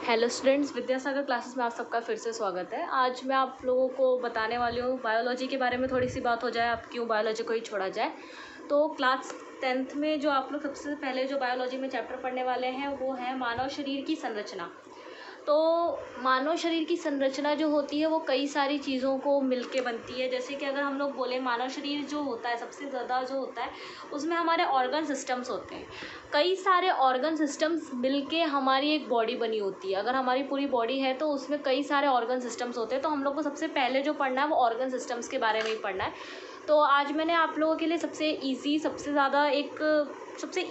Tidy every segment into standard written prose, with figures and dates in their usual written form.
Hello students, Vidyasagar classes में आप सबका फिर से स्वागत है। आज मैं आप लोगों को बताने वाली हूँ बायोलॉजी के बारे में। थोड़ी सी बात हो जाए, आप क्यों बायोलॉजी को ही छोड़ा जाए। तो क्लास 10th में जो आप लोग सबसे पहले जो बायोलॉजी में चैप्टर पढ़ने वाले हैं वो है मानव शरीर की संरचना। तो मानव शरीर की संरचना जो होती है वो कई सारी चीज़ों को मिलके बनती है। जैसे कि अगर हम लोग बोले मानव शरीर जो होता है सबसे ज़्यादा जो होता है उसमें हमारे ऑर्गन सिस्टम्स होते हैं। कई सारे ऑर्गन सिस्टम्स मिलके हमारी एक बॉडी बनी होती है। अगर हमारी पूरी बॉडी है तो उसमें कई सारे ऑर्गन सिस्टम्स होते हैं। तो हम लोग को सबसे पहले जो पढ़ना है वो ऑर्गन सिस्टम्स के बारे में ही पढ़ना है। तो आज मैंने आप लोगों के लिए सबसे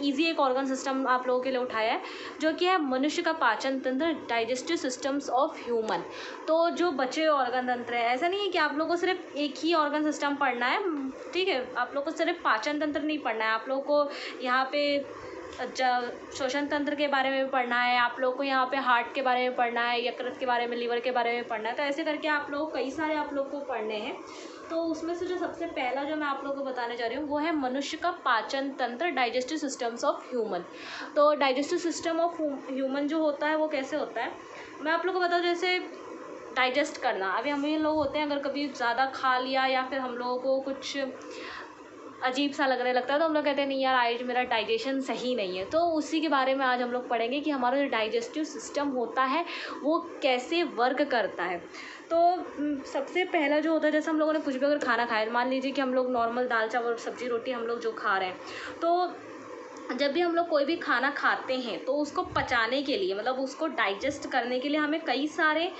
ईजी एक ऑर्गन सिस्टम आप लोगों के लिए उठाया है, जो कि है मनुष्य का पाचन तंत्र, डाइजेस्टिव सिस्टम्स ऑफ ह्यूमन। तो जो बचे ऑर्गन तंत्र है, ऐसा नहीं है कि आप लोगों को सिर्फ एक ही ऑर्गन सिस्टम पढ़ना है, ठीक है। आप लोग को सिर्फ पाचन तंत्र नहीं पढ़ना है, आप लोग को यहाँ पे श्वसन तंत्र के बारे में पढ़ना है, आप लोग को यहाँ पे हार्ट के बारे में पढ़ना है, यकृत के बारे में, लीवर के बारे में पढ़ना है। तो ऐसे करके आप लोग कई सारे आप लोग को पढ़ने हैं। तो उसमें से जो सबसे पहला जो मैं आप लोगों को बताने जा रही हूँ वो है मनुष्य का पाचन तंत्र, डाइजेस्टिव सिस्टम्स ऑफ ह्यूमन। तो डाइजेस्टिव सिस्टम ऑफ ह्यूमन जो होता है वो कैसे होता है, मैं आप लोग को बताऊँ। जैसे डाइजेस्ट करना, अभी हम लोग होते हैं, अगर कभी ज़्यादा खा लिया या फिर हम लोगों को कुछ अजीब सा लगने लगता है तो हम लोग कहते हैं नहीं यार आज मेरा डाइजेशन सही नहीं है। तो उसी के बारे में आज हम लोग पढ़ेंगे कि हमारा जो डाइजेस्टिव सिस्टम होता है वो कैसे वर्क करता है। तो सबसे पहला जो होता है, जैसे हम लोगों ने कुछ भी अगर खाना खाया, मान लीजिए कि हम लोग नॉर्मल दाल चावल सब्जी रोटी हम लोग जो खा रहे हैं, तो जब भी हम लोग कोई भी खाना खाते हैं तो उसको पचाने के लिए, मतलब उसको डाइजेस्ट करने के लिए हमें कई सारे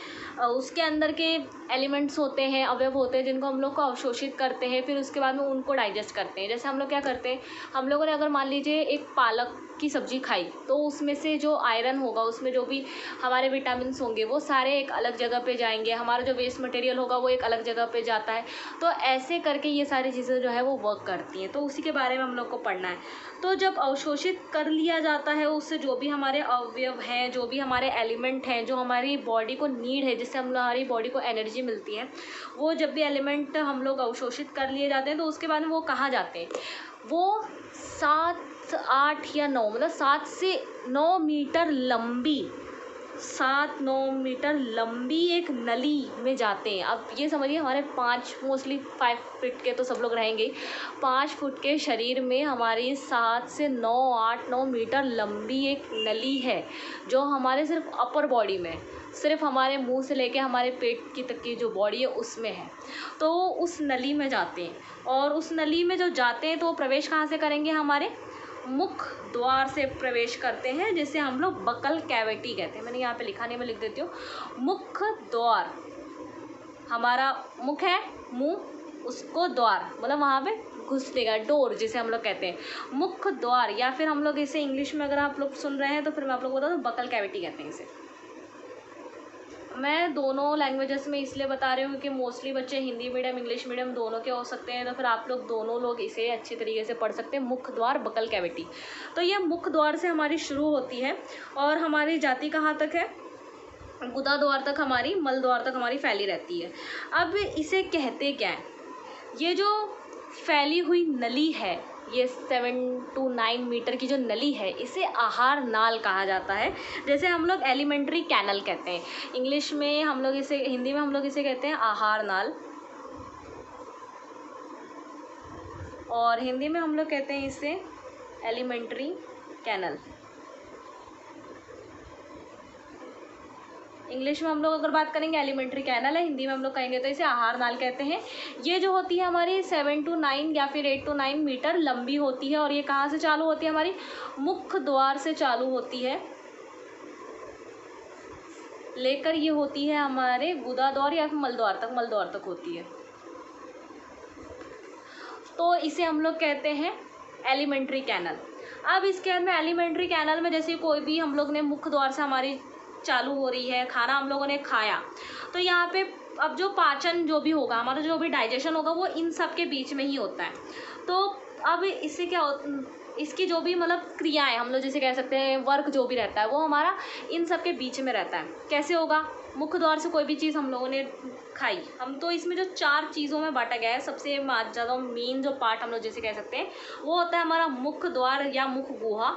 उसके अंदर के एलिमेंट्स होते हैं, अवयव होते हैं, जिनको हम लोग को अवशोषित करते हैं, फिर उसके बाद में उनको डाइजेस्ट करते हैं। जैसे हम लोग क्या करते हैं, हम लोगों ने अगर मान लीजिए एक पालक की सब्ज़ी खाई तो उसमें से जो आयरन होगा, उसमें जो भी हमारे विटामिन्स होंगे वो सारे एक अलग जगह पे जाएंगे, हमारा जो वेस्ट मटेरियल होगा वो एक अलग जगह पे जाता है। तो ऐसे करके ये सारी चीज़ें जो है वो वर्क करती हैं। तो उसी के बारे में हम लोग को पढ़ना है। तो जब अवशोषित कर लिया जाता है उससे जो भी हमारे अवयव हैं, जो भी हमारे एलिमेंट हैं, जो हमारी बॉडी को नीड है, जिससे हमारी बॉडी को एनर्जी मिलती है, वो जब भी एलिमेंट हम लोग अवशोषित कर लिए जाते हैं तो उसके बाद में वो कहाँ जाते हैं, वो 7, 8 या 9, मतलब 7 से 9 मीटर लंबी, 7-9 मीटर लंबी एक नली में जाते हैं। अब ये समझिए हमारे 5 मोस्टली 5 फीट के तो सब लोग रहेंगे, 5 फुट के शरीर में हमारी 7 से 9, 8-9 मीटर लंबी एक नली है, जो हमारे सिर्फ अपर बॉडी में, सिर्फ हमारे मुंह से लेके हमारे पेट की तक की जो बॉडी है उसमें है। तो उस नली में जाते हैं, और उस नली में जो जाते हैं तो वो प्रवेश कहाँ से करेंगे, हमारे मुख द्वार से प्रवेश करते हैं, जिसे हम लोग बकल कैविटी कहते हैं। मैंने यहाँ पे लिखा नहीं, मैं लिख देती हूँ। मुख द्वार, हमारा मुख है, मुंह, उसको द्वार मतलब वहाँ पे घुसने का, डोर जिसे हम लोग कहते हैं, मुख द्वार। या फिर हम लोग इसे इंग्लिश में अगर आप लोग सुन रहे हैं तो फिर मैं आप लोग बता दूँ, बकल कैविटी कहते हैं इसे। मैं दोनों लैंग्वेजेस में इसलिए बता रही हूँ कि मोस्टली बच्चे हिंदी मीडियम इंग्लिश मीडियम दोनों के हो सकते हैं, तो फिर आप लोग दोनों लोग इसे अच्छी तरीके से पढ़ सकते हैं। मुख द्वार, बकल कैविटी। तो ये मुख द्वार से हमारी शुरू होती है और हमारी जाति कहाँ तक है, गुदा द्वार तक, हमारी मल द्वार तक हमारी फैली रहती है। अब इसे कहते क्या है, ये जो फैली हुई नली है, ये 7 to 9 मीटर की जो नली है, इसे आहार नाल कहा जाता है। जैसे हम लोग एलिमेंट्री कैनल कहते हैं, इंग्लिश में हम लोग इसे, हिंदी में हम लोग इसे कहते हैं आहार नाल, और हिंदी में हम लोग कहते हैं इसे एलिमेंट्री कैनल। इंग्लिश में हम लोग अगर बात करेंगे एलिमेंट्री कैनल है, हिंदी में हम लोग कहेंगे तो इसे आहार नाल कहते हैं। ये जो होती है हमारी 7 to 9 या फिर 8 to 9 मीटर लंबी होती है, और ये कहाँ से चालू होती है, हमारी मुख द्वार से चालू होती है, लेकर ये होती है हमारे गुदा द्वार या फिर मल द्वार तक होती है। तो इसे हम लोग कहते हैं एलिमेंट्री कैनल। अब इसके अंदर एलिमेंट्री कैनल में जैसे कोई भी हम लोग ने मुख द्वार से हमारी चालू हो रही है, खाना हम लोगों ने खाया, तो यहाँ पे अब जो पाचन जो भी होगा, हमारा जो भी डाइजेशन होगा वो इन सब के बीच में ही होता है। तो अब इससे क्या इसकी जो भी मतलब क्रियाएं हम लोग जैसे कह सकते हैं, वर्क जो भी रहता है वो हमारा इन सब के बीच में रहता है। कैसे होगा, मुख द्वार से कोई भी चीज़ हम लोगों ने खाई, हम तो इसमें जो 4 चीज़ों में बांटा गया है, सबसे ज़्यादा मेन जो पार्ट हम लोग जैसे कह सकते हैं वो होता है हमारा मुख द्वार या मुख गुहा,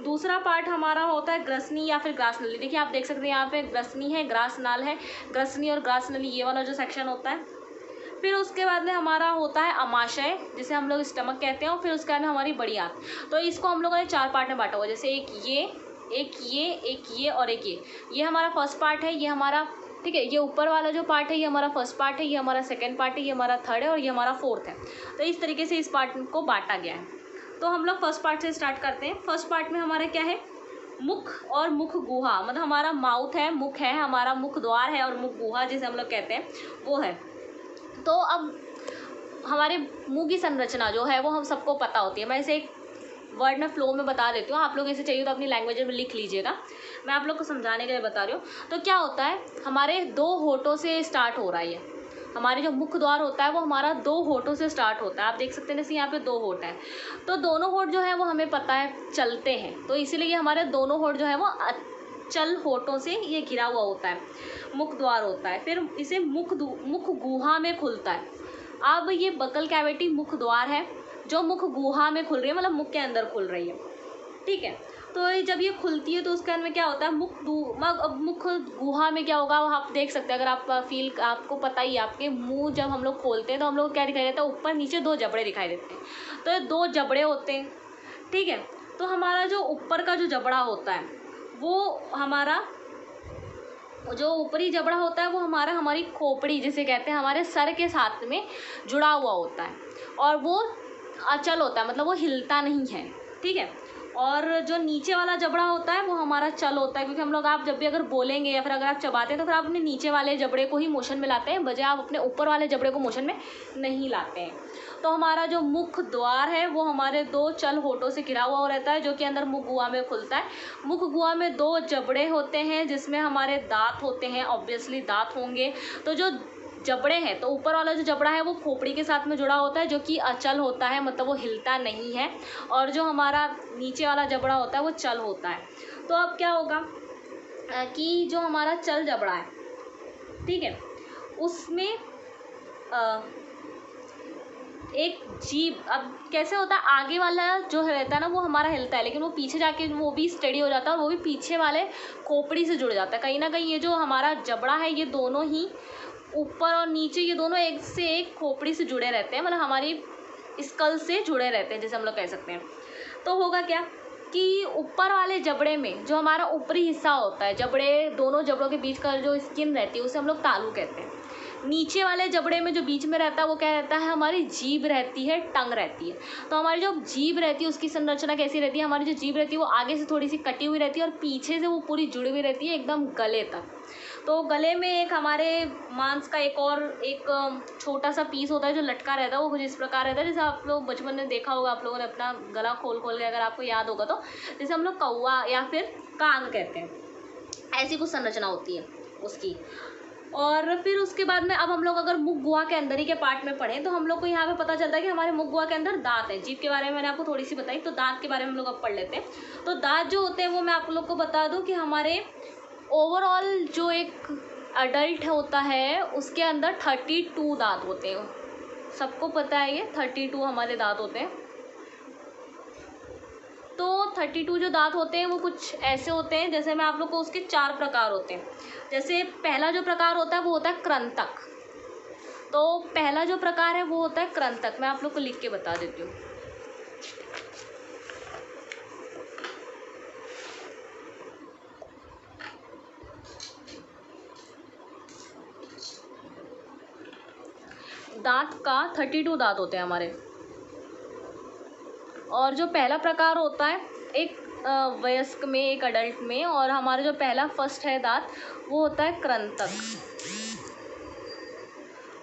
दूसरा पार्ट हमारा होता है ग्रसनी या फिर ग्रास नली। देखिए आप देख सकते हैं यहाँ पे ग्रसनी है, ग्रास नाल है, ग्रसनी और ग्रास नली ये वाला जो सेक्शन होता है। फिर उसके बाद में हमारा होता है अमाशय, जिसे हम लोग स्टमक कहते हैं, और फिर उसके बाद में हमारी बड़ी आंत। तो इसको हम लोगों ने 4 पार्ट में बांटा हुआ है, जैसे एक ये और एक ये हमारा फर्स्ट पार्ट है, ये हमारा, ठीक है, ये ऊपर वाला जो पार्ट है ये हमारा फर्स्ट पार्ट है, ये हमारा सेकंड पार्ट है, ये हमारा थर्ड है और ये हमारा फोर्थ है। तो इस तरीके से इस पार्ट को बांटा गया है। तो हम लोग फर्स्ट पार्ट से स्टार्ट करते हैं। फर्स्ट पार्ट में हमारा क्या है, मुख और मुख गुहा, मतलब हमारा माउथ है, मुख है, हमारा मुख द्वार है और मुख गुहा जिसे हम लोग कहते हैं वो है। तो अब हमारे मुंह की संरचना जो है वो हम सबको पता होती है। मैं इसे एक वर्ड में फ्लो में बता देती हूँ, आप लोग इसे चाहिए तो अपनी लैंग्वेज में लिख लीजिएगा, मैं आप लोग को समझाने के लिए बता रही हूँ। तो क्या होता है, हमारे 2 होठों से स्टार्ट हो रहा है ये, हमारे जो मुख द्वार होता है वो हमारा 2 होठों से स्टार्ट होता है। आप देख सकते हैं जैसे यहाँ पे 2 होठ हैं, तो दोनों होठ जो है वो हमें पता है चलते हैं, तो इसीलिए हमारे दोनों होठ जो है वो चल होठों से ये घिरा हुआ होता है, मुख द्वार होता है। फिर इसे मुख गुहा में खुलता है। अब ये बकल कैविटी मुख द्वार है जो मुख गुहा में खुल रही है, मतलब मुख के अंदर खुल रही है, ठीक है। तो जब ये खुलती है तो उसके अंदर में क्या होता है, मुख गुहा में क्या होगा आप देख सकते हैं। अगर आप आपको पता ही है, आपके मुंह जब हम लोग खोलते हैं तो हम लोग क्या दिखाई देता है, ऊपर नीचे 2 जबड़े दिखाई देते हैं। तो ये 2 जबड़े होते हैं, ठीक है। तो हमारा जो ऊपर का जो जबड़ा होता है वो हमारा जो ऊपरी जबड़ा होता है वो हमारी खोपड़ी जिसे कहते हैं, हमारे सर के साथ में जुड़ा हुआ होता है और वो अचल होता है, मतलब वो हिलता नहीं है, ठीक है। और जो नीचे वाला जबड़ा होता है वो हमारा चल होता है, क्योंकि हम लोग आप जब भी अगर बोलेंगे या फिर अगर आप चबाते हैं तो फिर आप अपने नीचे वाले जबड़े को ही मोशन में लाते हैं, बजाय आप अपने ऊपर वाले जबड़े को मोशन में नहीं लाते हैं। तो हमारा जो मुख द्वार है वो हमारे 2 चल होठों से घिरा हुआ रहता है, जो कि अंदर मुख गुहा में खुलता है। मुख गुहा में 2 जबड़े होते हैं जिसमें हमारे दांत होते हैं, ऑब्वियसली दांत होंगे। तो जो जबड़े हैं, तो ऊपर वाला जो जबड़ा है वो खोपड़ी के साथ में जुड़ा होता है, जो कि अचल होता है, मतलब वो हिलता नहीं है। और जो हमारा नीचे वाला जबड़ा होता है वो चल होता है। तो अब क्या होगा कि जो हमारा चल जबड़ा है, ठीक है, उसमें एक जीभ, अब कैसे होता है, आगे वाला जो रहता है ना वो हमारा हिलता है, लेकिन वो पीछे जाके वो भी स्टडी हो जाता है और वो भी पीछे वाले खोपड़ी से जुड़ जाता है। कहीं ना कहीं ये जो हमारा जबड़ा है ये दोनों ही ऊपर और नीचे ये दोनों एक से एक खोपड़ी से जुड़े रहते हैं, मतलब हमारी स्कल से जुड़े रहते हैं जैसे हम लोग कह सकते हैं। तो होगा क्या कि ऊपर वाले जबड़े में जो हमारा ऊपरी हिस्सा होता है, दोनों जबड़ों के बीच का जो स्किन रहती है उसे हम लोग तालू कहते हैं। नीचे वाले जबड़े में जो बीच में रहता है वो क्या रहता है, हमारी जीभ रहती है, टंग रहती है। तो हमारी जो जीभ रहती है उसकी संरचना कैसी रहती है, हमारी जो जीभ रहती है वो आगे से थोड़ी सी कटी हुई रहती है और पीछे से वो पूरी जुड़ी हुई रहती है एकदम गले तक। तो गले में एक हमारे मांस का एक छोटा सा पीस होता है जो लटका रहता है, वो कुछ इस प्रकार रहता है जैसे आप लोग बचपन में देखा होगा, आप लोगों ने अपना गला खोल के, अगर आपको याद होगा तो, जैसे हम लोग कौवा या फिर काग कहते हैं, ऐसी कुछ संरचना होती है उसकी। और फिर उसके बाद में अब हम लोग अगर मुख गुहा के अंदर ही के पार्ट में पढ़ें तो हम लोग को यहाँ पे पता चलता है कि हमारे मुख गुहा के अंदर दांत है। जीभ के बारे में मैंने आपको थोड़ी सी बताई, तो दांत के बारे में हम लोग अब पढ़ लेते हैं। तो दांत जो होते हैं वो मैं आप लोग को बता दूं कि हमारे ओवरऑल जो एक अडल्ट होता है उसके अंदर 32 दांत होते हैं, सबको पता है ये 32 हमारे दांत होते हैं। तो 32 जो दांत होते हैं वो कुछ ऐसे होते हैं, जैसे मैं आप लोग को उसके 4 प्रकार होते हैं। जैसे पहला जो प्रकार होता है वो होता है कृंतक। तो पहला जो प्रकार है वो होता है कृंतक, मैं आप लोग को लिख के बता देती हूँ। दांत का 32 दांत होते हैं हमारे। और जो पहला प्रकार होता है एक वयस्क में, एक अडल्ट में, और हमारा जो पहला फर्स्ट है दांत वो होता है कृंतक।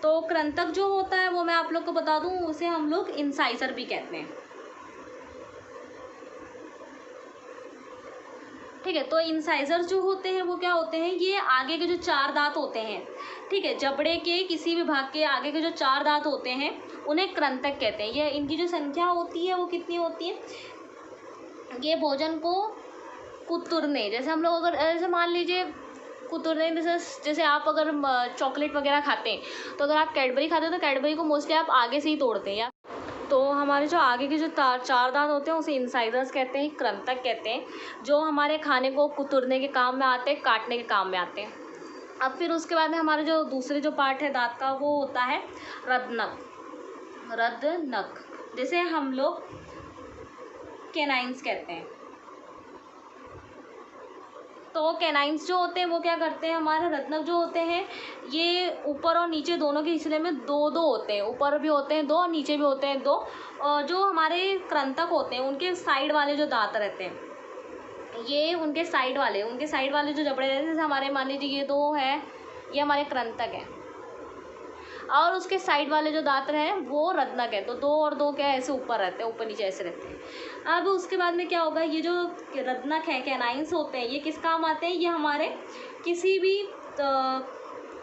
तो कृंतक जो होता है वो मैं आप लोग को बता दूं, उसे हम लोग इंसाइजर भी कहते हैं, ठीक है। तो इंसाइजर जो होते हैं वो क्या होते हैं, ये आगे के जो 4 दांत होते हैं, ठीक है, जबड़े के किसी भी भाग के आगे के जो 4 दांत होते हैं उन्हें कृंतक कहते हैं। ये इनकी जो संख्या होती है वो कितनी होती है, ये भोजन को कुतरने, जैसे हम लोग अगर ऐसे मान लीजिए कुतरने, जैसे आप अगर चॉकलेट वगैरह खाते हैं तो अगर आप कैडबरी खाते हैं तो कैडबरी को मोस्टली आप आगे से ही तोड़ते हैं, तो हमारे जो आगे के जो चार दांत होते हैं उसे इंसाइजर्स कहते हैं, कृंतक कहते हैं, जो हमारे खाने को कुतरने के काम में आते हैं, काटने के काम में आते हैं। अब फिर उसके बाद में हमारे जो दूसरे जो पार्ट है दांत का वो होता है रत्नक। रत्नक जैसे हम लोग कैनाइन्स कहते हैं। तो कैनाइन्स जो होते हैं वो क्या करते हैं, हमारे रत्नक जो होते हैं ये ऊपर और नीचे दोनों के हिस्से में दो दो होते हैं, ऊपर भी होते हैं दो और नीचे भी होते हैं दो। और जो हमारे कृंतक होते हैं उनके साइड वाले जो दांत रहते हैं ये उनके साइड वाले जो जबड़े रहते हैं, जैसे हमारे मान लीजिए ये दो है, ये हमारे कृंतक है और उसके साइड वाले जो दांत हैं वो रत्नक है। तो दो और दो क्या है, ऐसे ऊपर रहते हैं, ऊपर नीचे ऐसे रहते हैं। अब उसके बाद में क्या होगा, ये जो रत्नक है कैनाइन्स होते हैं ये किस काम आते हैं, ये हमारे किसी भी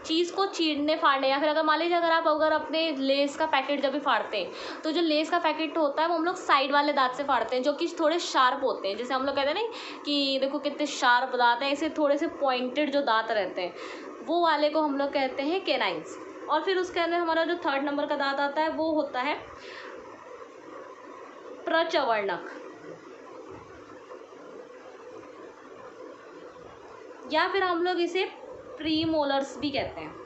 चीज़ को चीरने फाड़ने, या फिर अगर मान लीजिए अगर अपने लेस का पैकेट जब भी फाड़ते हैं तो जो लेस का पैकेट होता है वो हम लोग साइड वाले दांत से फाड़ते हैं, जो कि थोड़े शार्प होते हैं। जैसे हम लोग कहते हैं ना कि देखो कितने शार्प दांत हैं, ऐसे थोड़े से पॉइंटेड जो दांत रहते हैं वो वाले को हम लोग कहते हैं कैनाइन्स। और फिर उसके अंदर हमारा जो 3rd नंबर का दांत आता है वो होता है प्रचवर्णक, या फिर हम लोग इसे प्रीमोलर्स भी कहते हैं।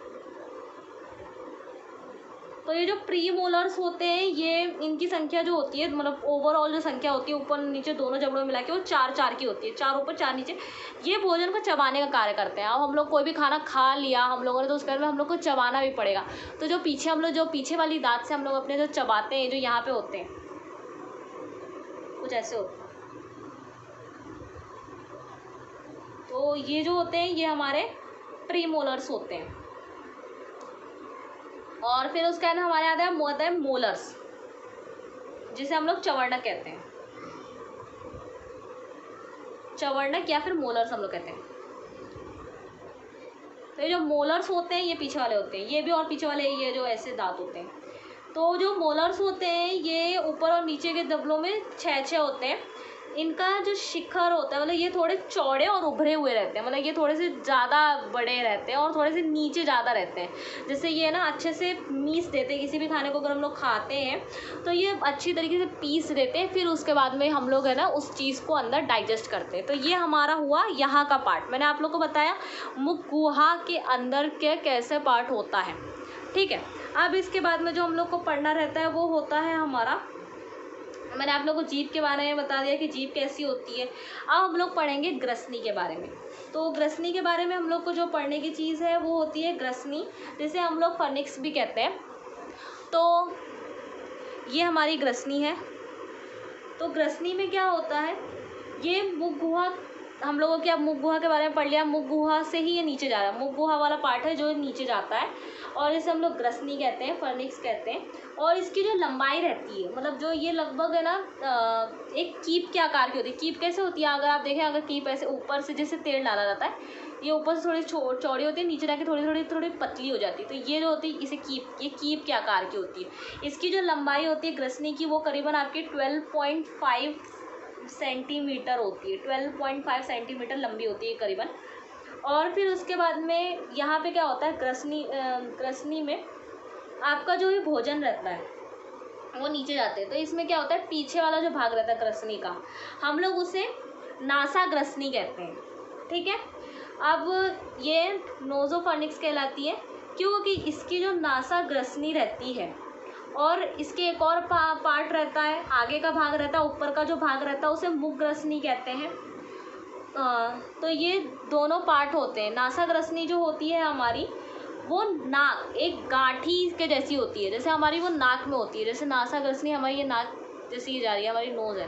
तो ये जो प्रीमोलर्स होते हैं ये इनकी संख्या जो होती है, मतलब ओवरऑल जो संख्या होती है ऊपर नीचे दोनों जबड़ों में मिला के वो 4 की होती है, 4 ऊपर 4 नीचे। ये भोजन को चबाने का कार्य करते हैं। अब हम लोग कोई भी खाना खा लिया हम लोगों ने तो उसके बाद में हम लोग को चबाना भी पड़ेगा। तो जो पीछे हम लोग जो पीछे वाली दांत से हम लोग अपने जो चबाते हैं, जो यहाँ पे होते हैं कुछ ऐसे होते हैं, तो ये जो होते हैं ये हमारे प्रीमोलर्स होते हैं। और फिर उसके बाद हमारे आता है मोलर्स, जिसे हम लोग चवर्णक कहते हैं, चवर्णक या फिर मोलर्स हम लोग कहते हैं। तो ये जो मोलर्स होते हैं ये पीछे वाले होते हैं, ये भी और पीछे वाले ये जो ऐसे दांत होते हैं। तो जो मोलर्स होते हैं ये ऊपर और नीचे के जबड़ों में 6 होते हैं। इनका जो शिखर होता है मतलब ये थोड़े चौड़े और उभरे हुए रहते हैं, मतलब ये थोड़े से ज़्यादा बड़े रहते हैं और थोड़े से नीचे ज़्यादा रहते हैं। जैसे ये ना अच्छे से मीस देते हैं, किसी भी खाने को अगर हम लोग खाते हैं तो ये अच्छी तरीके से पीस देते हैं, फिर उसके बाद में हम लोग है ना उस चीज़ को अंदर डाइजेस्ट करते हैं। तो ये हमारा हुआ यहाँ का पार्ट। मैंने आप लोग को बताया मुख गुहा के अंदर के कैसे पार्ट होता है, ठीक है। अब इसके बाद में जो हम लोग को पढ़ना रहता है वो होता है हमारा, मैंने आप लोगों को जीभ के बारे में बता दिया कि जीभ कैसी होती है। अब हम लोग पढ़ेंगे ग्रसनी के बारे में। तो ग्रसनी के बारे में हम लोग को जो पढ़ने की चीज़ है वो होती है ग्रसनी, जिसे हम लोग फर्निक्स भी कहते हैं। तो ये हमारी ग्रसनी है। तो ग्रसनी में क्या होता है, ये मुख गुहा, हम लोगों की अब मुख गुहा के बारे में पढ़ लिया। मुख गुहा से ही ये नीचे जा रहा है, मुख गुहा वाला पार्ट है जो नीचे जाता है और इसे हम लोग ग्रसनी कहते हैं, फर्निक्स कहते हैं। और इसकी जो लंबाई रहती है, मतलब जो ये लगभग है ना एक कीप के आकार की होती है। कीप कैसे होती है, अगर आप देखें, अगर कीप ऐसे ऊपर से जैसे तेल डाला जाता है, ये ऊपर से थोड़ी चौड़ी होती है, नीचे जाके थोड़ी पतली हो जाती है। तो ये जो होती है इसे ये कीप के आकार की होती है। इसकी जो लंबाई होती है ग्रसनी की वो करीबन आपकी 12.5 सेंटीमीटर होती है, 12.5 सेंटीमीटर लंबी होती है करीबन। और फिर उसके बाद में यहाँ पे क्या होता है, ग्रसनी में आपका जो ये भोजन रहता है वो नीचे जाते हैं। तो इसमें क्या होता है, पीछे वाला जो भाग रहता है ग्रसनी का, हम लोग उसे नासाग्रसनी कहते हैं, ठीक है। अब ये नोज़ोफर्निक्स कहलाती है क्योंकि इसकी जो नासाग्रसनी रहती है और इसके एक और पार्ट रहता है, आगे का भाग रहता है, ऊपर का जो भाग रहता है उसे मुखग्रसनी कहते हैं। तो ये दोनों पार्ट होते हैं। नासाग्रसनी जो होती है हमारी वो नाक एक गांठी के जैसी होती है, जैसे हमारी वो नाक में होती है। जैसे नासाग्रसनी हमारी ये नाक जैसी ये जा रही है, हमारी नोज़ है।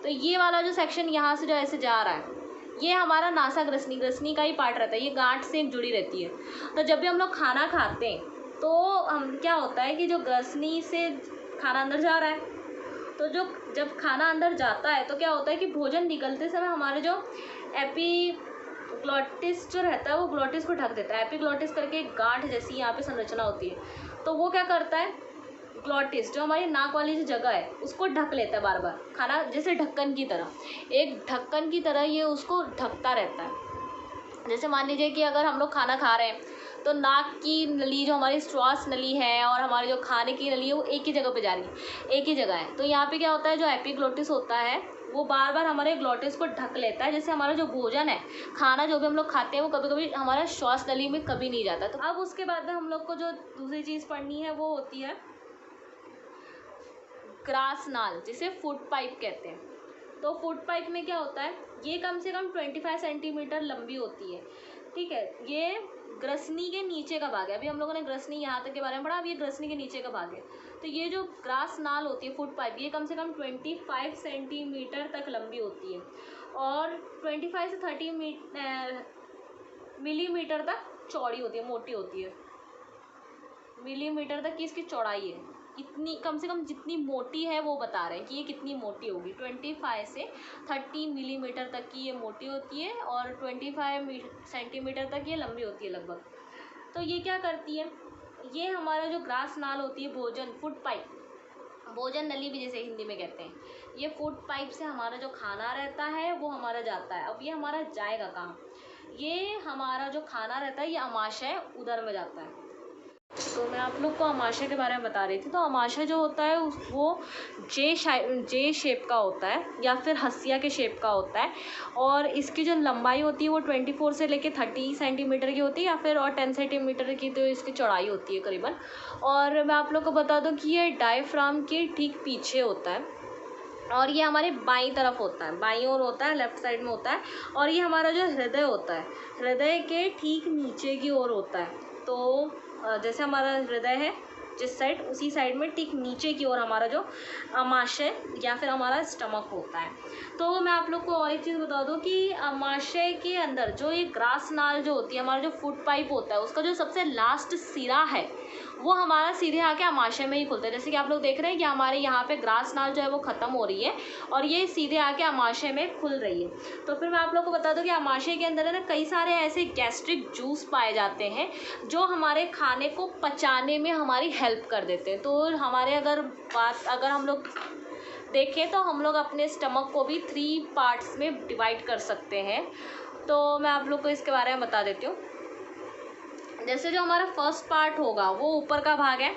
तो ये वाला जो सेक्शन यहाँ से जो ऐसे जा रहा है ये हमारा ग्रसनी का ही पार्ट रहता है, ये गांठ से जुड़ी रहती है। तो जब भी हम लोग खाना खाते हैं तो हम क्या होता है कि जो ग्रसनी से खाना अंदर जा रहा है, तो जब खाना अंदर जाता है तो क्या होता है कि भोजन निकलते समय हमारे जो एपिग्लॉटिस जो रहता है वो ग्लॉटिस को ढक देता है। एपिग्लॉटिस करके एक गांठ जैसी यहाँ पे संरचना होती है, तो वो क्या करता है, ग्लॉटिस जो हमारी नाक वाली जो जगह है उसको ढक लेता है बार बार खाना, जैसे ढक्कन की तरह, एक ढक्कन की तरह ये उसको ढकता रहता है। जैसे मान लीजिए कि अगर हम लोग खाना खा रहे हैं तो नाक की नली, जो हमारी श्वास नली है और हमारी जो खाने की नली है, वो एक ही जगह पे जा रही है, एक ही जगह है। तो यहाँ पे क्या होता है, जो एपिग्लोटिस होता है वो बार बार हमारे ग्लोटिस को ढक लेता है, जैसे हमारा जो भोजन है, खाना जो भी हम लोग खाते हैं, वो कभी कभी हमारा श्वास नली में कभी नहीं जाता। तो अब उसके बाद में हम लोग को जो दूसरी चीज़ पढ़नी है वो होती है ग्रास नाल, जिसे फूड पाइप कहते हैं। तो फूड पाइप में क्या होता है, ये कम से कम 25 सेंटीमीटर लंबी होती है, ठीक है। ये ग्रसनी के नीचे का भाग है। अभी हम लोगों ने ग्रसनी यहाँ तक के बारे में पढ़ा, अब ये ग्रसनी के नीचे का भाग है। तो ये जो ग्रास नाल होती है फूड पाइप, ये कम से कम 25 सेंटीमीटर तक लंबी होती है और 25 से 30 मिलीमीटर तक चौड़ी होती है, मोटी होती है। मिलीमीटर तक की इसकी चौड़ाई है, इतनी कम से कम जितनी मोटी है वो बता रहे हैं कि ये कितनी मोटी होगी। 25 से 30 मिलीमीटर तक की ये मोटी होती है और 25 सेंटीमीटर तक ये लंबी होती है लगभग। तो ये क्या करती है, ये हमारा जो ग्रास नाल होती है, भोजन फूड पाइप, भोजन नली भी जैसे हिंदी में कहते हैं, ये फूड पाइप से हमारा जो खाना रहता है वो हमारा जाता है। अब ये हमारा जाएगा कहाँ, ये हमारा जो खाना रहता है ये आमाशय उदर में जाता है। तो मैं आप लोग को आमाशय के बारे में बता रही थी। तो आमाशय जो होता है वो जे शेप का होता है या फिर हंसिया के शेप का होता है और इसकी जो लंबाई होती है वो 24 से लेके 30 सेंटीमीटर की होती है या फिर और 10 सेंटीमीटर की तो इसकी चौड़ाई होती है करीबन। और मैं आप लोग को बता दूं कि ये डायफ्राम के ठीक पीछे होता है और ये हमारे बाईं तरफ होता है, बाईं ओर होता है, लेफ्ट साइड में होता है। और ये हमारा जो हृदय होता है, हृदय के ठीक नीचे की ओर होता है। तो जैसे हमारा हृदय है जिस साइड, उसी साइड में ठीक नीचे की ओर हमारा जो आमाशय या फिर हमारा स्टमक होता है। तो मैं आप लोग को और एक चीज़ बता दूं कि आमाशय के अंदर जो ये ग्रास नाल जो होती है, हमारा जो फूड पाइप होता है, उसका जो सबसे लास्ट सिरा है वो हमारा सीधे आके आमाशय में ही खुलता है। जैसे कि आप लोग देख रहे हैं कि हमारे यहाँ पे ग्रास नाल जो है वो ख़त्म हो रही है और ये सीधे आके आमाशय में खुल रही है। तो फिर मैं आप लोग को बता दूं कि आमाशय के अंदर है ना कई सारे ऐसे गैस्ट्रिक जूस पाए जाते हैं जो हमारे खाने को पचाने में हमारी हेल्प कर देते हैं। तो हमारे अगर हम लोग देखें तो हम लोग अपने स्टमक को भी 3 पार्ट्स में डिवाइड कर सकते हैं। तो मैं आप लोग को इसके बारे में बता देती हूँ। जैसे जो हमारा फर्स्ट पार्ट होगा वो ऊपर का भाग है,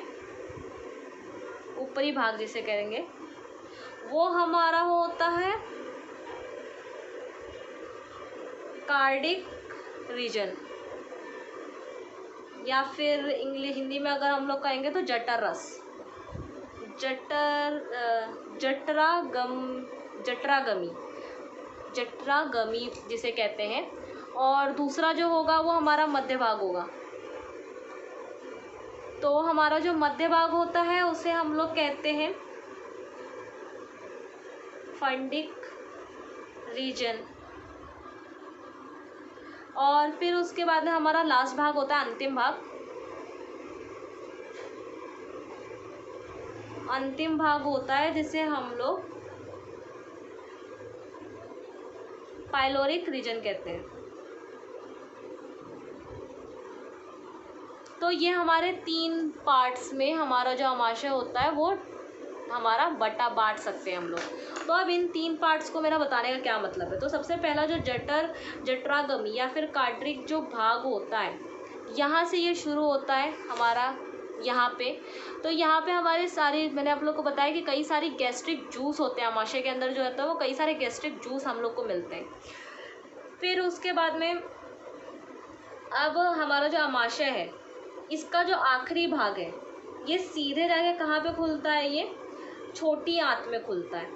ऊपरी भाग जिसे कहेंगे, वो हमारा होता है कार्डिक रीजन या फिर हिंदी में अगर हम लोग कहेंगे तो जठर रस, जठरागमी जिसे कहते हैं। और दूसरा जो होगा वो हमारा मध्य भाग होगा। तो हमारा जो मध्य भाग होता है उसे हम लोग कहते हैं फंडिक रीजन। और फिर उसके बाद में हमारा लास्ट भाग होता है अंतिम भाग होता है जिसे हम लोग पाइलोरिक रीजन कहते हैं। तो ये हमारे 3 पार्ट्स में हमारा जो आमाशय होता है वो हमारा बांट सकते हैं हम लोग। तो अब इन 3 पार्ट्स को मेरा बताने का क्या मतलब है। तो सबसे पहला जो जठरागमी या फिर कार्डिक जो भाग होता है, यहाँ से ये शुरू होता है हमारा यहाँ पे। तो यहाँ पे हमारे सारे, मैंने आप लोग को बताया कि कई सारी गैस्ट्रिक जूस होते हैं आमाशय के अंदर जो होता है वो कई सारे गैस्ट्रिक जूस हम लोग को मिलते हैं। फिर उसके बाद में अब हमारा जो आमाशय है इसका जो आखिरी भाग है ये सीधे जाके कहाँ पे खुलता है, ये छोटी आंत में खुलता है,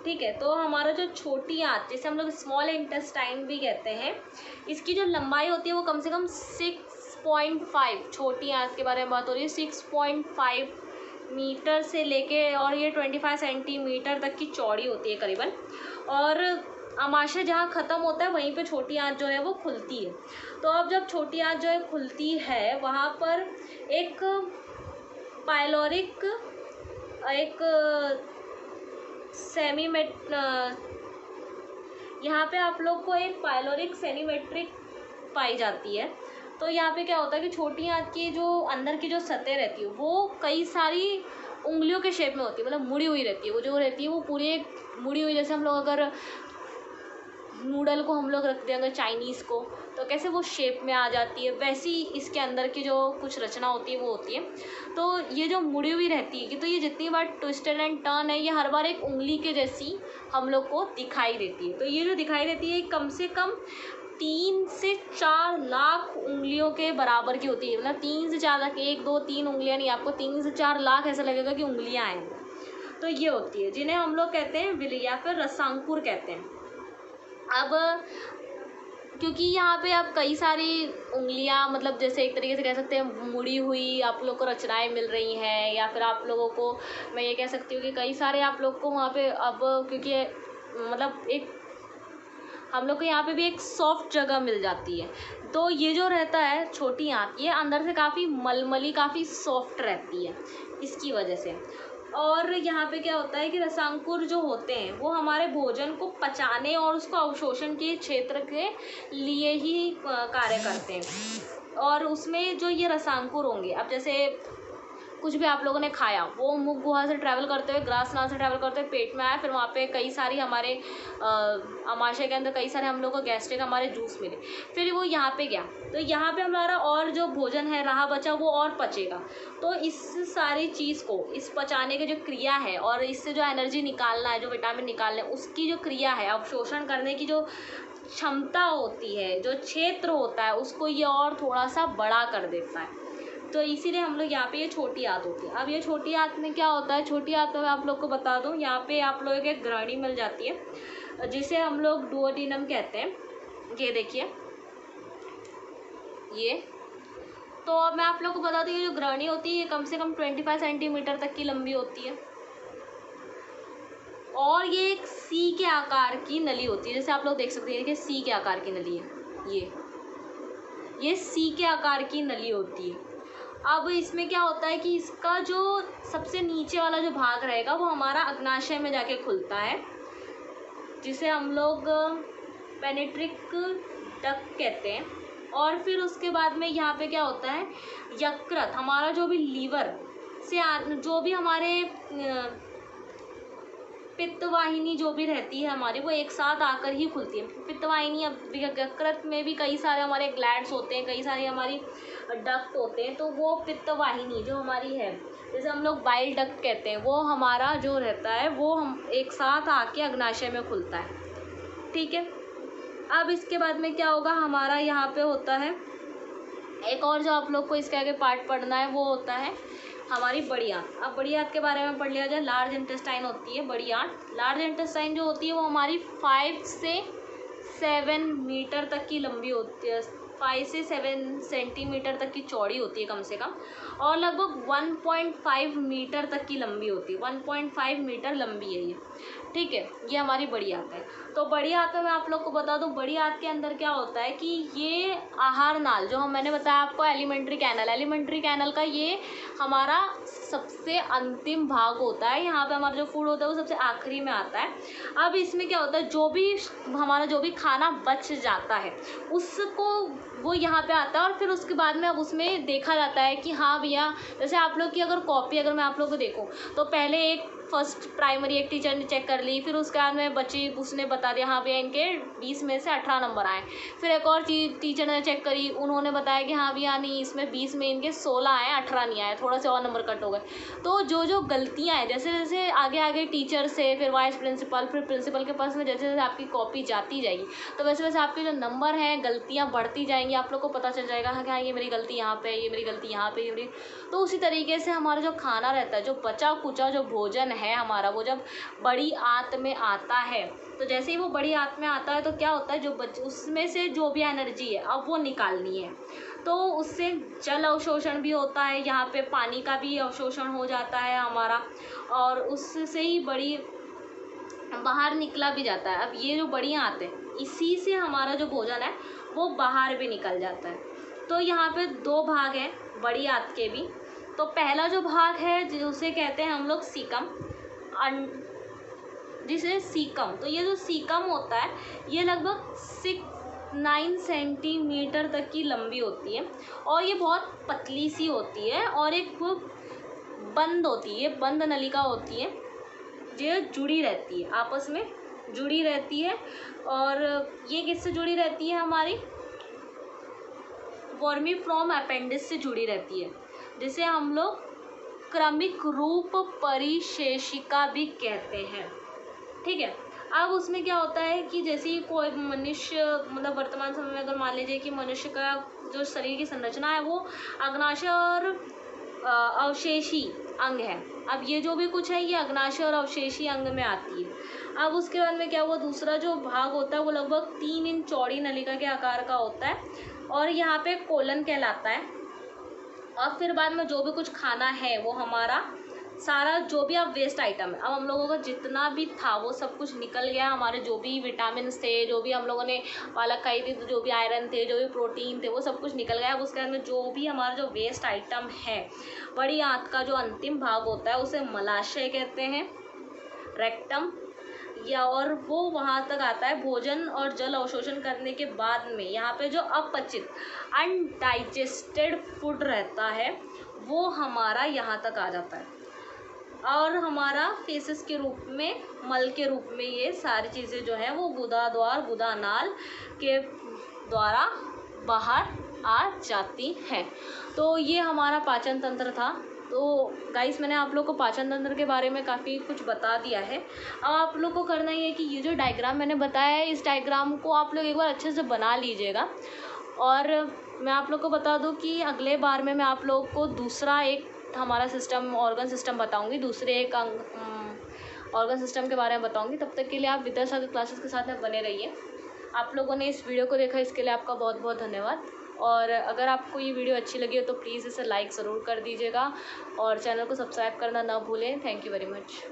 ठीक है। तो हमारा जो छोटी आंत, जिसे हम लोग स्मॉल इंटेस्टाइन भी कहते हैं, इसकी जो लंबाई होती है वो कम से कम 6.5, छोटी आंत के बारे में बात हो रही है, 6.5 मीटर से लेके और ये 25 सेंटीमीटर तक की चौड़ी होती है करीबन। और आमाशय जहाँ ख़त्म होता है वहीं पे छोटी आंत जो है वो खुलती है। तो अब जब छोटी आंत जो है खुलती है वहाँ पर एक पाइलोरिक, एक यहाँ पे आप लोग को एक पाइलोरिक सेमीमेट्रिक पाई जाती है। तो यहाँ पे क्या होता है कि छोटी आंत की जो अंदर की जो सतह रहती है वो कई सारी उंगलियों के शेप में होती है, मतलब मुड़ी हुई रहती है। वो जो रहती है वो पूरी एक मुड़ी हुई, जैसे हम लोग अगर नूडल को हम लोग रख देंगे चाइनीज़ को तो कैसे वो शेप में आ जाती है, वैसी इसके अंदर की जो कुछ रचना होती है वो होती है। तो ये जो मुड़ी हुई रहती है कि तो ये जितनी बार ट्विस्टेड एंड टर्न है ये हर बार एक उंगली के जैसी हम लोग को दिखाई देती है। तो ये जो दिखाई देती है कम से कम 3 से 4 लाख उंगलियों के बराबर की होती है। मतलब 3 से 4 लाख, 1 2 3 उंगलियां नहीं, आपको 3 से 4 लाख ऐसा लगेगा कि उंगलियां हैं। तो ये होती है जिन्हें हम लोग कहते हैं विली या फिर रसांकुर कहते हैं। अब क्योंकि यहाँ पे आप कई सारी उंगलियाँ, मतलब जैसे एक तरीके से कह सकते हैं मुड़ी हुई आप लोग को रचनाएं मिल रही हैं, या फिर आप लोगों को मैं ये कह सकती हूँ कि कई सारे आप लोग को वहाँ पे अब क्योंकि मतलब एक हम लोग को यहाँ पे भी एक सॉफ्ट जगह मिल जाती है। तो ये जो रहता है छोटी आंत, ये अंदर से काफ़ी मलमली, काफ़ी सॉफ्ट रहती है इसकी वजह से। और यहाँ पे क्या होता है कि रसांकुर जो होते हैं वो हमारे भोजन को पचाने और उसको अवशोषण के क्षेत्र के लिए ही कार्य करते हैं। और उसमें जो ये रसांकुर होंगे, अब जैसे कुछ भी आप लोगों ने खाया वो मुख गुहा से ट्रैवल करते हुए ग्रास नाल से ट्रैवल करते हुए पेट में आया, फिर वहाँ पे कई सारी हमारे आमाशय के अंदर कई सारे हम लोग को गैस्ट्रिक हमारे जूस मिले, फिर वो यहाँ पे गया तो यहाँ पे हमारा और जो भोजन है रहा बचा वो और पचेगा। तो इस सारी चीज़ को, इस पचाने की जो क्रिया है और इससे जो एनर्जी निकालना है, जो विटामिन निकालना है, उसकी जो क्रिया है, अवशोषण करने की जो क्षमता होती है, जो क्षेत्र होता है, उसको ये और थोड़ा सा बड़ा कर देता है। तो इसीलिए हम लोग यहाँ पे ये छोटी आंत होती है। अब ये छोटी आंत में क्या होता है, छोटी आंत में आप लोग को बता दूँ, यहाँ पे आप लोगों को एक ग्रहणी मिल जाती है जिसे हम लोग डुओडेनम कहते हैं। ये देखिए ये, तो अब मैं आप लोग को बता दूँ ये जो ग्रहणी होती है ये कम से कम 25 सेंटीमीटर तक की लंबी होती है और ये एक सी के आकार की नली होती है। जैसे आप लोग देख सकते हैं कि सी के आकार की नली है, ये सी के आकार की नली होती है। अब इसमें क्या होता है कि इसका जो सबसे नीचे वाला जो भाग रहेगा वो हमारा अग्नाशय में जाके खुलता है, जिसे हम लोग पेनिट्रिक डक्ट कहते हैं। और फिर उसके बाद में यहाँ पे क्या होता है, यकृत, हमारा जो भी लीवर से जो भी हमारे पित्तवाहिनी जो भी रहती है हमारी, वो एक साथ आकर ही खुलती है। पित्तवाहिनी, अब यकृत में भी कई सारे हमारे ग्लैंड्स होते हैं, कई सारी हमारी डक्ट होते हैं। तो वो पित्तवाहिनी जो हमारी है, जैसे हम लोग बाइल डक्ट कहते हैं, वो हमारा जो रहता है वो हम एक साथ आके अग्नाशय में खुलता है। ठीक है, अब इसके बाद में क्या होगा, हमारा यहाँ पे होता है एक और जो आप लोग को इसके आगे पार्ट पढ़ना है वो होता है हमारी बड़ी आंत। अब बड़ी आंत के बारे में पढ़ लिया जाए। लार्ज इंटेस्टाइन होती है बड़ी आंत। लार्ज इंटेस्टाइन जो होती है वो हमारी 5 से 7 मीटर तक की लंबी होती है, 5 से 7 सेंटीमीटर तक की चौड़ी होती है कम से कम, और लगभग 1.5 मीटर तक की लंबी होती है। 1.5 मीटर लंबी है ये। ठीक है, ये हमारी बड़ी आंत है। तो बड़ी आंत में मैं आप लोग को बता दूं, बड़ी आंत के अंदर क्या होता है कि ये आहार नाल, जो मैंने बताया आपको एलिमेंट्री कैनल का ये हमारा सबसे अंतिम भाग होता है। यहाँ पे हमारा जो फूड होता है वो सबसे आखिरी में आता है। अब इसमें क्या होता है, जो भी खाना बच जाता है उसको वो यहाँ पे आता है और फिर उसके बाद में अब उसमें देखा जाता है कि हाँ भैया, जैसे आप लोग की अगर कॉपी अगर मैं आप लोग को देखूँ तो पहले एक फर्स्ट प्राइमरी एक टीचर ने चेक कर ली, फिर उसके बाद में बच्ची उसने बता दिया हाँ भैया इनके 20 में से 18 नंबर आए। फिर एक और टीचर ने चेक करी, उन्होंने बताया कि हाँ भैया नहीं, इसमें 20 में इनके 16 आए, 18 नहीं आए, थोड़ा से और नंबर कट हो गए। तो जो गलतियाँ हैं, जैसे जैसे आगे टीचर से फिर वाइस प्रिंसिपल फिर प्रिंसिपल के पास में जैसे जैसे आपकी कॉपी जाती जाएगी तो वैसे वैसे आपके जो नंबर हैं गलतियाँ बढ़ती जाएंगी। आप लोग को पता चल जाएगा हाँ ये मेरी गलती यहाँ पे, ये मेरी गलती यहाँ पे, ये मेरी। तो उसी तरीके से हमारा जो खाना रहता है, जो बचा कुचा जो भोजन है हमारा, वो जब बड़ी आंत में आता है तो जैसे ही वो बड़ी आंत में आता है तो क्या होता है, उसमें से जो भी एनर्जी है अब वो निकालनी है। तो उससे जल अवशोषण भी होता है, यहाँ पे पानी का भी अवशोषण हो जाता है हमारा, और उससे ही बड़ी बाहर निकला भी जाता है। अब ये जो बड़ी आंत है इसी से हमारा जो भोजन है वो बाहर भी निकल जाता है। तो यहाँ पे 2 भाग हैं बड़ी आंत के भी। तो पहला जो भाग है जिसे कहते हैं हम लोग सीकम, जिसे सीकम, तो ये जो सीकम होता है ये लगभग 9 सेंटीमीटर तक की लंबी होती है और ये बहुत पतली सी होती है और एक बंद होती है, बंद नलिका होती है जो जुड़ी रहती है आपस में, जुड़ी रहती है। और ये किससे जुड़ी रहती है, हमारी वर्मीफ्रॉम अपेंडिक्स से जुड़ी रहती है, जिसे हम लोग क्रमिक रूप परिशेषिका भी कहते हैं। ठीक है। अब उसमें क्या होता है कि जैसे ही कोई मनुष्य, मतलब वर्तमान समय में अगर मान लीजिए कि मनुष्य का जो शरीर की संरचना है वो अग्नाशय और अवशेषी अंग है। अब ये जो भी कुछ है ये अग्नाशय और अवशेषी अंग में आती है। अब उसके बाद में क्या हुआ, दूसरा जो भाग होता है वो लगभग 3 इंच चौड़ी नलिका के आकार का होता है और यहाँ पे कोलन कहलाता है। और फिर बाद में जो भी कुछ खाना है वो हमारा सारा जो भी अब वेस्ट आइटम है, अब हम लोगों का जितना भी था वो सब कुछ निकल गया। हमारे जो भी विटामिन थे, जो भी हम लोगों ने पालक खाई थी, तो जो भी आयरन थे, जो भी प्रोटीन थे, वो सब कुछ निकल गया। अब उसके बाद में जो भी हमारा जो वेस्ट आइटम है, बड़ी आंत का जो अंतिम भाग होता है उसे मलाशय कहते हैं, रेक्टम, या और वो वहाँ तक आता है भोजन और जल अवशोषण करने के बाद में। यहाँ पे जो अपचित अनडाइजेस्टेड फूड रहता है वो हमारा यहाँ तक आ जाता है और हमारा फेसेस के रूप में, मल के रूप में ये सारी चीज़ें जो है वो गुदा द्वार, गुदा नाल के द्वारा बाहर आ जाती हैं। तो ये हमारा पाचन तंत्र था। तो गाइस मैंने आप लोग को पाचन तंत्र के बारे में काफ़ी कुछ बता दिया है। अब आप लोग को करना ही है कि ये जो डायग्राम मैंने बताया है, इस डायग्राम को आप लोग एक बार अच्छे से बना लीजिएगा। और मैं आप लोग को बता दूं कि अगले बार में मैं आप लोग को दूसरा एक हमारा सिस्टम, ऑर्गन सिस्टम बताऊंगी, दूसरे एक ऑर्गन सिस्टम के बारे में बताऊंगी। तब तक के लिए आप विद्यासागर क्लासेस के साथ में बने रहिए। आप लोगों ने इस वीडियो को देखा, इसके लिए आपका बहुत बहुत धन्यवाद। और अगर आपको ये वीडियो अच्छी लगी हो तो प्लीज़ इसे लाइक ज़रूर कर दीजिएगा और चैनल को सब्सक्राइब करना ना भूलें। Thank you very much.